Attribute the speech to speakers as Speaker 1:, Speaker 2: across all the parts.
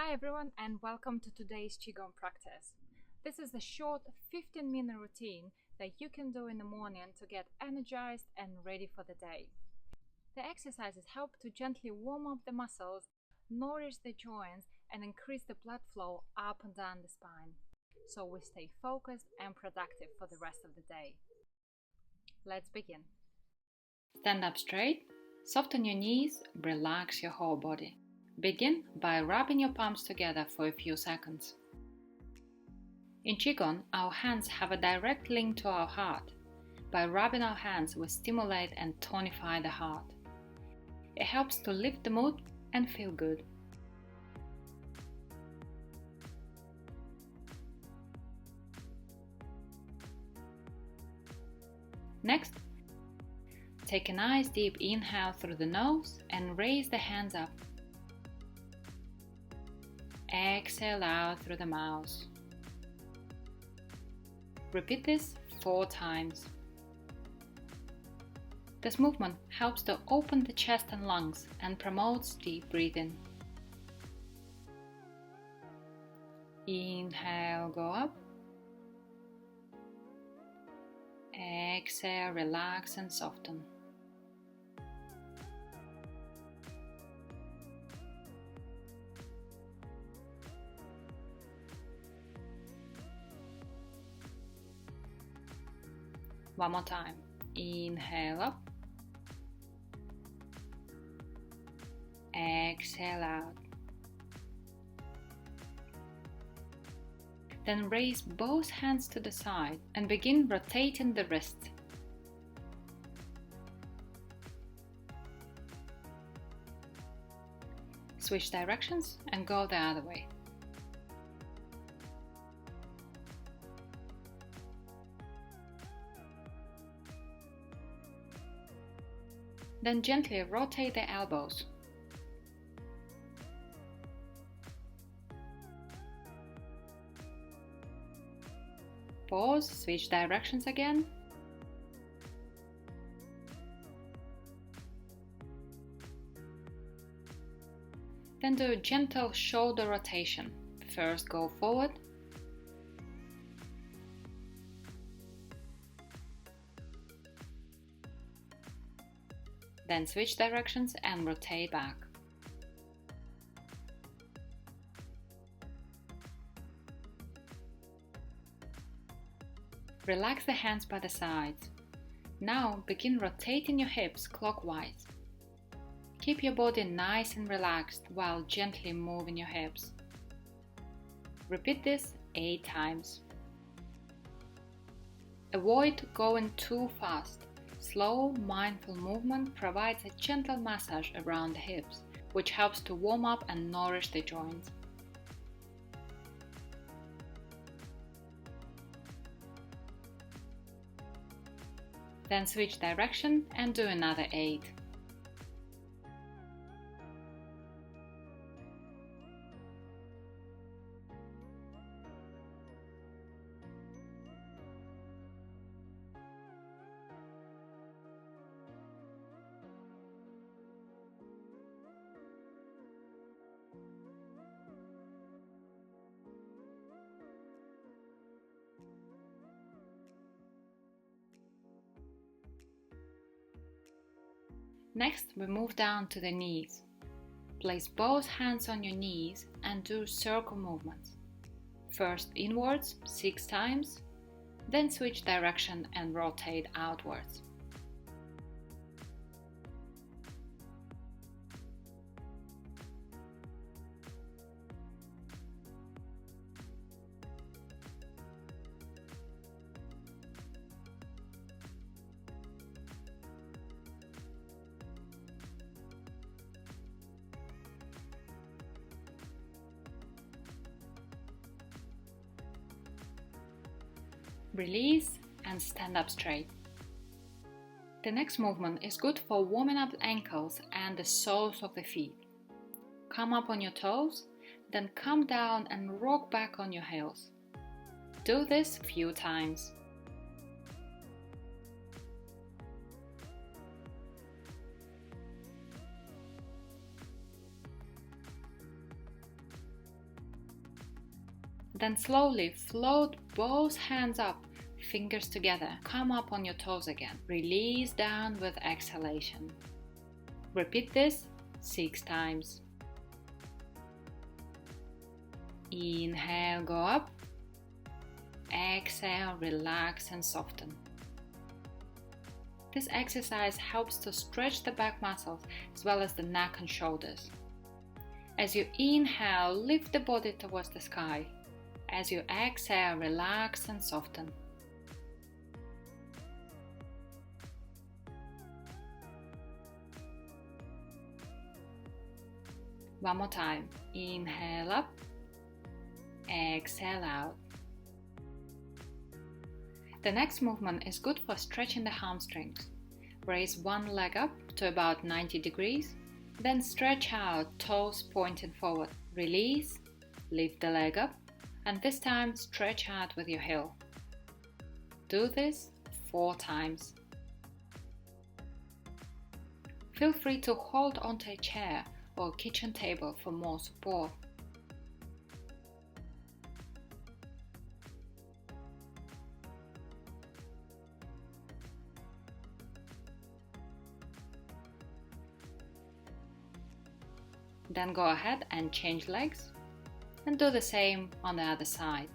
Speaker 1: Hi everyone and welcome to today's Qigong practice. This is a short 15-minute routine that you can do in the morning to get energized and ready for the day. The exercises help to gently warm up the muscles, nourish the joints and increase the blood flow up and down the spine, so we stay focused and productive for the rest of the day. Let's begin. Stand up straight, soften your knees, relax your whole body. Begin by rubbing your palms together for a few seconds. In Qigong, our hands have a direct link to our heart. By rubbing our hands, we stimulate and tonify the heart. It helps to lift the mood and feel good. Next, take a nice deep inhale through the nose and raise the hands up. Exhale out through the mouth. Repeat this 4 times. This movement helps to open the chest and lungs and promotes deep breathing. Inhale, go up. Exhale, relax and soften. One more time. Inhale up. Exhale out. Then raise both hands to the side and begin rotating the wrist. Switch directions and go the other way. Then gently rotate the elbows. Pause, switch directions again. Then do a gentle shoulder rotation. First go forward. Then switch directions and rotate back. Relax the hands by the sides. Now begin rotating your hips clockwise. Keep your body nice and relaxed while gently moving your hips. Repeat this 8 times. Avoid going too fast. Slow, mindful movement provides a gentle massage around the hips, which helps to warm up and nourish the joints. Then switch direction and do another 8. Next, we move down to the knees. Place both hands on your knees and do circle movements. First inwards 6 times, then switch direction and rotate outwards. Release and stand up straight. The next movement is good for warming up the ankles and the soles of the feet. Come up on your toes, then come down and rock back on your heels. Do this a few times. Then slowly float both hands up, fingers together. Come up on your toes again. Release down with exhalation. Repeat this 6 times. Inhale, go up. Exhale, relax and soften. This exercise helps to stretch the back muscles as well as the neck and shoulders. As you inhale, lift the body towards the sky. As you exhale, relax and soften. One more time. Inhale up. Exhale out. The next movement is good for stretching the hamstrings. Raise one leg up to about 90 degrees. Then stretch out, toes pointing forward. Release, lift the leg up, and this time stretch out with your heel. Do this 4 times. Feel free to hold onto a chair or kitchen table for more support. Then go ahead and change legs and do the same on the other side.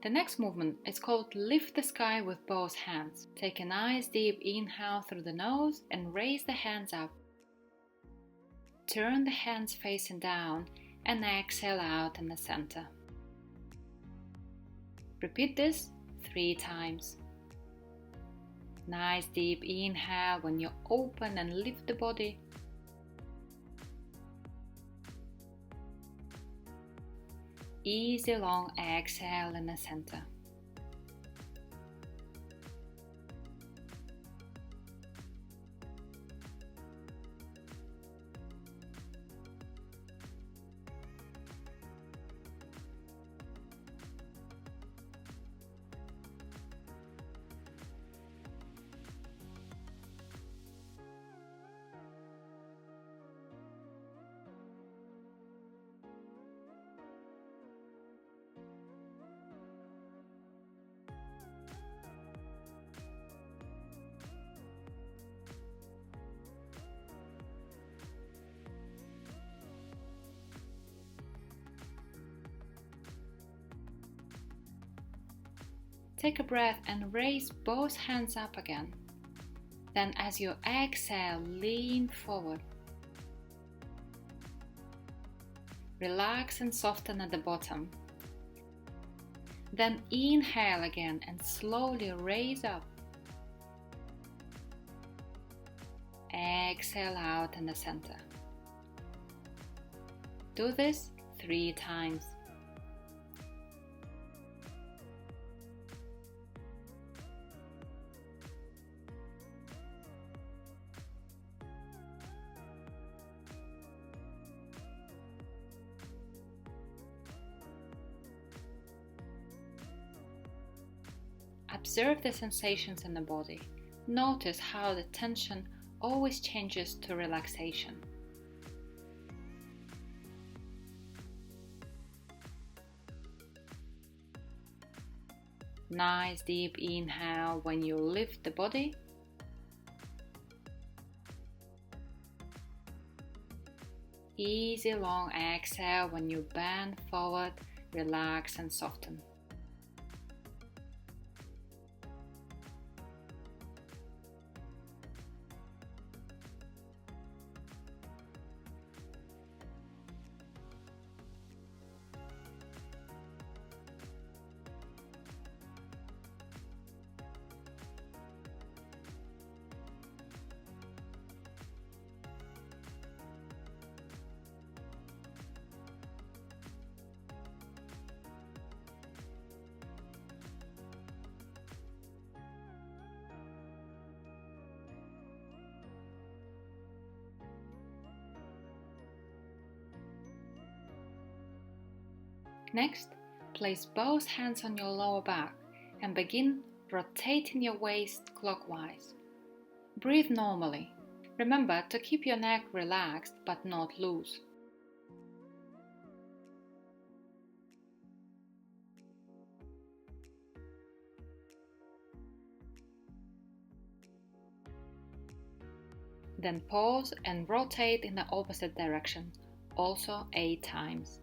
Speaker 1: The next movement is called Lift the Sky with both hands. Take a nice deep inhale through the nose and raise the hands up. Turn the hands facing down and exhale out in the center. Repeat this 3 times. Nice deep inhale when you open and lift the body. Easy long exhale in the center. Take a breath and raise both hands up again. Then as you exhale, lean forward. Relax and soften at the bottom. Then inhale again and slowly raise up. Exhale out in the center. Do this 3 times. Observe the sensations in the body. Notice how the tension always changes to relaxation. Nice deep inhale when you lift the body. Easy long exhale when you bend forward, relax and soften. Next, place both hands on your lower back and begin rotating your waist clockwise. Breathe normally. Remember to keep your neck relaxed but not loose. Then pause and rotate in the opposite direction, also 8 times.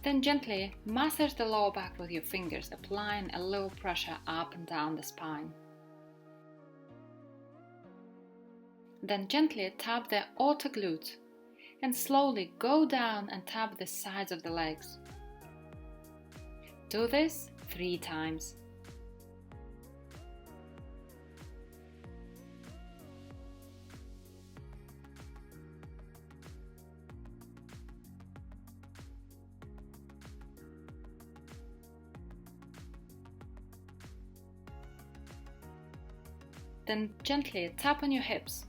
Speaker 1: Then gently massage the lower back with your fingers, applying a little pressure up and down the spine. Then gently tap the outer glutes and slowly go down and tap the sides of the legs. Do this 3 times. Then gently tap on your hips.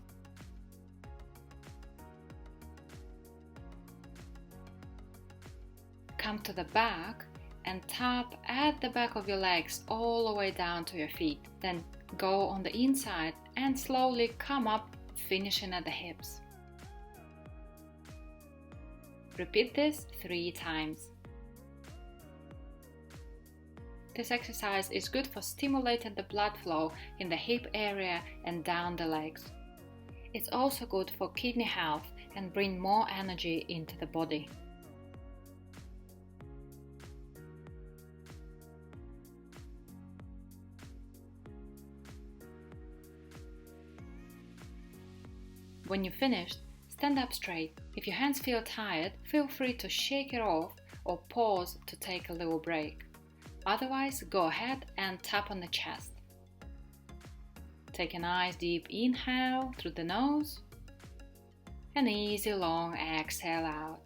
Speaker 1: Come to the back and tap at the back of your legs all the way down to your feet. Then go on the inside and slowly come up, finishing at the hips. Repeat this 3 times. This exercise is good for stimulating the blood flow in the hip area and down the legs. It's also good for kidney health and bring more energy into the body. When you're finished, stand up straight. If your hands feel tired, feel free to shake it off or pause to take a little break. Otherwise, go ahead and tap on the chest. Take a nice deep inhale through the nose, an easy long exhale out.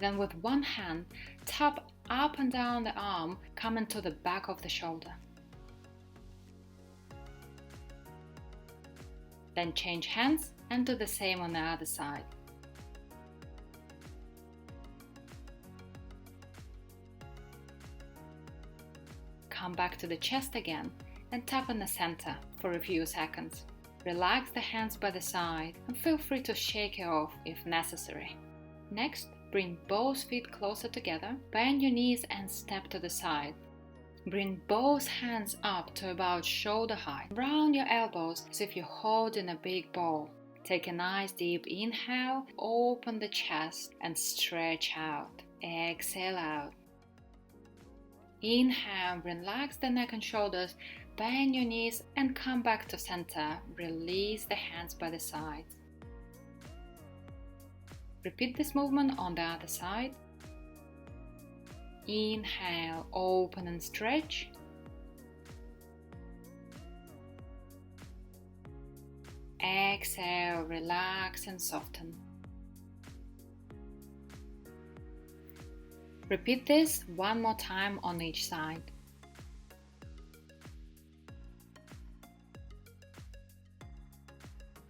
Speaker 1: Then with one hand, tap up and down the arm, coming to the back of the shoulder. Then change hands and do the same on the other side. Come back to the chest again and tap in the center for a few seconds. Relax the hands by the side and feel free to shake it off if necessary. Next, bring both feet closer together, bend your knees and step to the side. Bring both hands up to about shoulder height. Round your elbows as if you're holding a big ball. Take a nice deep inhale, open the chest and stretch out. Exhale out. Inhale, relax the neck and shoulders, bend your knees and come back to center. Release the hands by the sides. Repeat this movement on the other side. Inhale, open and stretch. Exhale, relax and soften. Repeat this one more time on each side.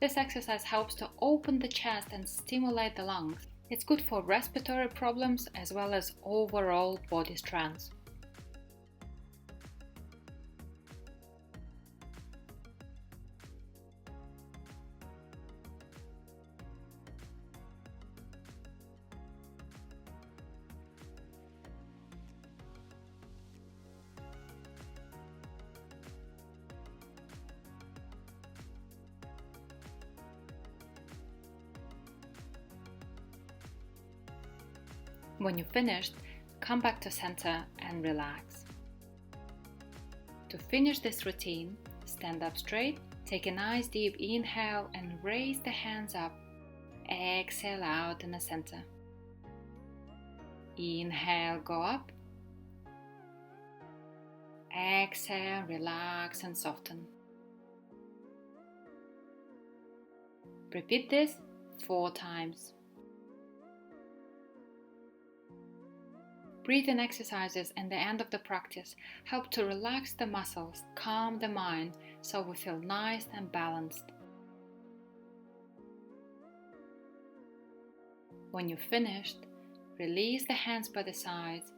Speaker 1: This exercise helps to open the chest and stimulate the lungs. It's good for respiratory problems as well as overall body strength. When you're finished, come back to center and relax. To finish this routine, stand up straight, take a nice deep inhale and raise the hands up. Exhale out in the center. Inhale, go up. Exhale, relax and soften. Repeat this 4 times. Breathing exercises and the end of the practice help to relax the muscles, calm the mind, so we feel nice and balanced. When you're finished, release the hands by the sides.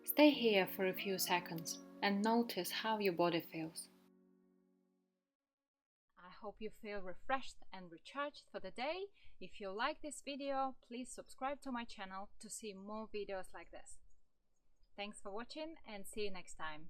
Speaker 1: Stay here for a few seconds and notice how your body feels. I hope you feel refreshed and recharged for the day. If you like this video, please subscribe to my channel to see more videos like this. Thanks for watching and see you next time.